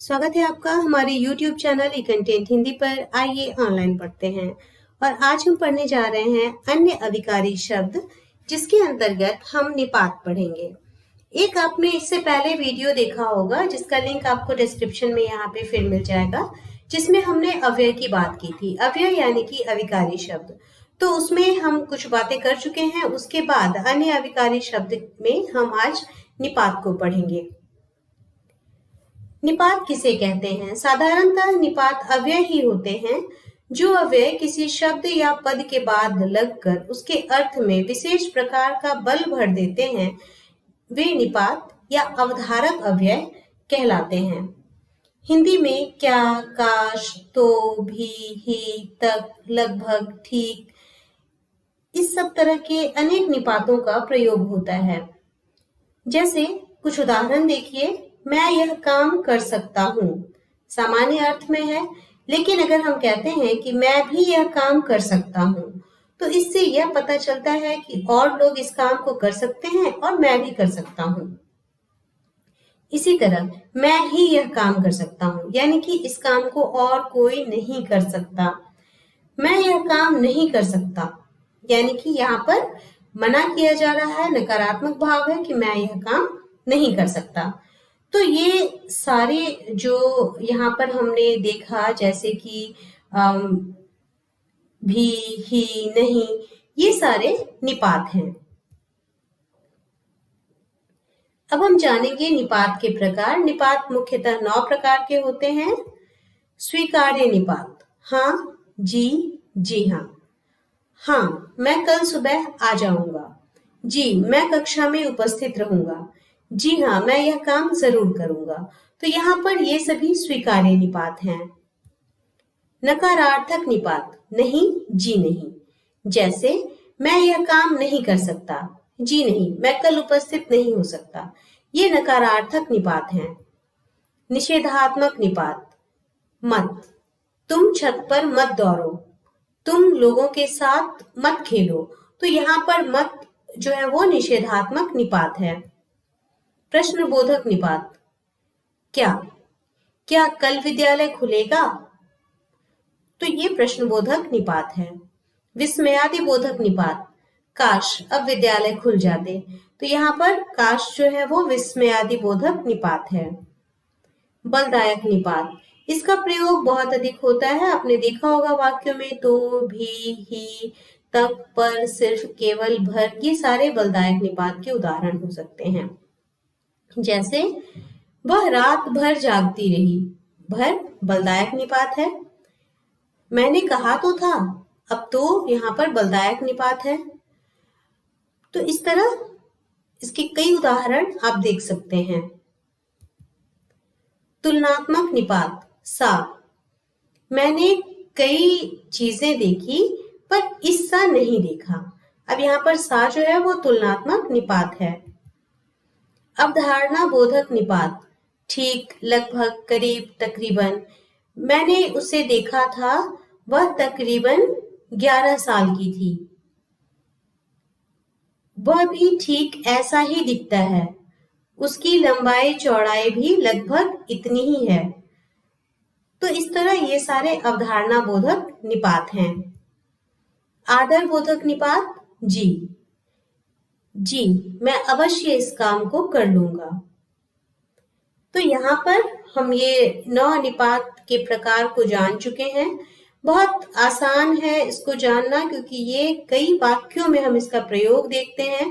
स्वागत है आपका हमारे YouTube चैनल ई कंटेंट हिंदी पर। आइए ऑनलाइन पढ़ते हैं। और आज हम पढ़ने जा रहे हैं अन्य अविकारी शब्द, जिसके अंतर्गत हम निपात पढ़ेंगे। एक आपने इससे पहले वीडियो देखा होगा जिसका लिंक आपको डिस्क्रिप्शन में यहाँ पे फिर मिल जाएगा, जिसमें हमने अव्यय की बात की थी। अव्यय यानी कि अविकारी शब्द, तो उसमें हम कुछ बातें कर चुके हैं। उसके बाद अन्य अविकारी शब्द में हम आज निपात को पढ़ेंगे। निपात किसे कहते हैं? साधारणतः निपात अव्यय ही होते हैं। जो अव्यय किसी शब्द या पद के बाद लगकर उसके अर्थ में विशेष प्रकार का बल भर देते हैं, वे निपात या अवधारक अव्यय कहलाते हैं। हिंदी में क्या, काश, तो, भी, ही, तक, लगभग, ठीक, इस सब तरह के अनेक निपातों का प्रयोग होता है। जैसे कुछ उदाहरण देखिए। मैं यह काम कर सकता हूँ सामान्य अर्थ में है, लेकिन अगर हम कहते हैं कि मैं भी यह काम कर सकता हूँ, तो इससे यह पता चलता है कि और लोग इस काम को कर सकते हैं और मैं भी कर सकता हूँ। इसी तरह मैं ही यह काम कर सकता हूँ, यानी कि इस काम को और कोई नहीं कर सकता। मैं यह काम नहीं कर सकता, यानी कि यहाँ पर मना किया जा रहा है, नकारात्मक भाव है कि मैं यह काम नहीं कर सकता। तो ये सारे जो यहाँ पर हमने देखा, जैसे कि भी, ही, नहीं, ये सारे निपात हैं। अब हम जानेंगे निपात के प्रकार। निपात मुख्यतः 9 प्रकार के होते हैं। स्वीकार्य निपात, हाँ, जी हाँ। हाँ, मैं कल सुबह आ जाऊंगा। जी, मैं कक्षा में उपस्थित रहूंगा। जी हाँ, मैं यह काम जरूर करूंगा। तो यहाँ पर ये सभी स्वीकार्य निपात हैं। नकारार्थक निपात, नहीं, जी नहीं। जैसे मैं यह काम नहीं कर सकता, जी नहीं, मैं कल उपस्थित नहीं हो सकता। ये नकारार्थक निपात हैं। निषेधात्मक निपात, मत, तुम छत पर मत दौड़ो, तुम लोगों के साथ मत खेलो। तो यहाँ पर मत जो है वो निषेधात्मक निपात है। प्रश्नबोधक निपात, क्या कल विद्यालय खुलेगा? तो ये प्रश्नबोधक निपात है। विस्मयादि बोधक निपात, काश अब विद्यालय खुल जाते। तो यहाँ पर काश जो है वो विस्मयादि बोधक निपात है। बलदायक निपात, इसका प्रयोग बहुत अधिक होता है। आपने देखा होगा वाक्यों में, तो, भी, ही, तक, पर, सिर्फ, केवल, भर, ये सारे बलदायक निपात के उदाहरण हो सकते हैं। जैसे वह रात भर जागती रही, भर बलदायक निपात है। मैंने कहा तो था, अब तो यहाँ पर बलदायक निपात है। तो इस तरह इसके कई उदाहरण आप देख सकते हैं। तुलनात्मक निपात, सा, मैंने कई चीजें देखी पर इससा नहीं देखा। अब यहाँ पर सा जो है वो तुलनात्मक निपात है। अवधारणा बोधक निपात, ठीक, लगभग, करीब, तकरीबन, मैंने उसे देखा था, वह तकरीबन 11 साल की थी। वह भी ठीक ऐसा ही दिखता है, उसकी लंबाई चौड़ाई भी लगभग इतनी ही है। तो इस तरह ये सारे अवधारणा बोधक निपात हैं। आदर बोधक निपात, जी, मैं अवश्य इस काम को कर लूंगा। तो यहाँ पर हम ये 9 निपात के प्रकार को जान चुके हैं। बहुत आसान है इसको जानना, क्योंकि ये कई वाक्यों में हम इसका प्रयोग देखते हैं।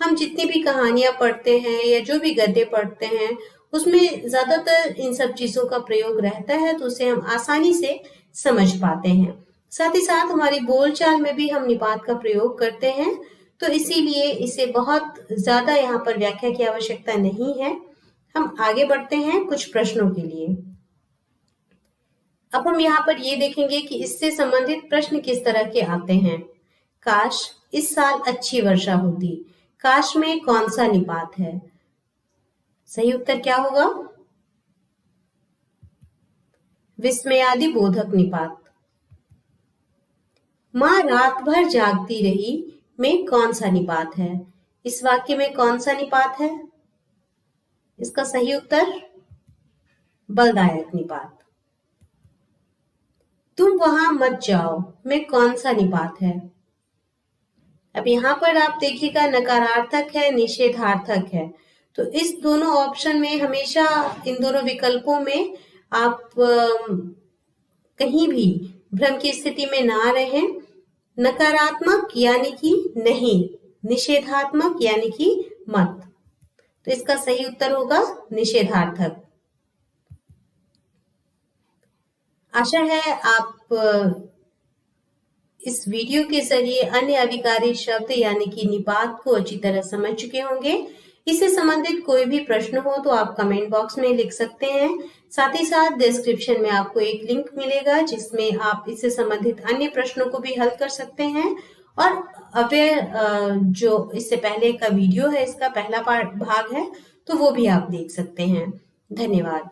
हम जितनी भी कहानियां पढ़ते हैं या जो भी गद्य पढ़ते हैं, उसमें ज्यादातर इन सब चीजों का प्रयोग रहता है, तो उसे हम आसानी से समझ पाते हैं। साथ ही साथ हमारी बोलचाल में भी हम निपात का प्रयोग करते हैं, तो इसीलिए इसे बहुत ज्यादा यहाँ पर व्याख्या की आवश्यकता नहीं है। हम आगे बढ़ते हैं कुछ प्रश्नों के लिए। अब हम यहाँ पर ये देखेंगे कि इससे संबंधित प्रश्न किस तरह के आते हैं। काश इस साल अच्छी वर्षा होती, काश में कौन सा निपात है? सही उत्तर क्या होगा? विस्मयादि बोधक निपात। माँ रात भर जागती रही में कौन सा निपात है? इस वाक्य में कौन सा निपात है? इसका सही उत्तर बलदायक निपात। तुम वहां मत जाओ में कौन सा निपात है? अब यहाँ पर आप देखिएगा नकारार्थक है, निषेधार्थक है। तो इस दोनों ऑप्शन में हमेशा इन दोनों विकल्पों में आप कहीं भी भ्रम की स्थिति में ना रहें। नकारात्मक यानी कि नहीं, निषेधात्मक यानी कि मत। तो इसका सही उत्तर होगा निषेधार्थक। आशा है आप इस वीडियो के जरिए अन्य अविकारी शब्द यानी कि निपात को अच्छी तरह समझ चुके होंगे। इससे संबंधित कोई भी प्रश्न हो तो आप कमेंट बॉक्स में लिख सकते हैं। साथ ही साथ डिस्क्रिप्शन में आपको एक लिंक मिलेगा जिसमें आप इससे संबंधित अन्य प्रश्नों को भी हल कर सकते हैं। और अव्यय जो इससे पहले का वीडियो है, इसका पहला भाग है, तो वो भी आप देख सकते हैं। धन्यवाद।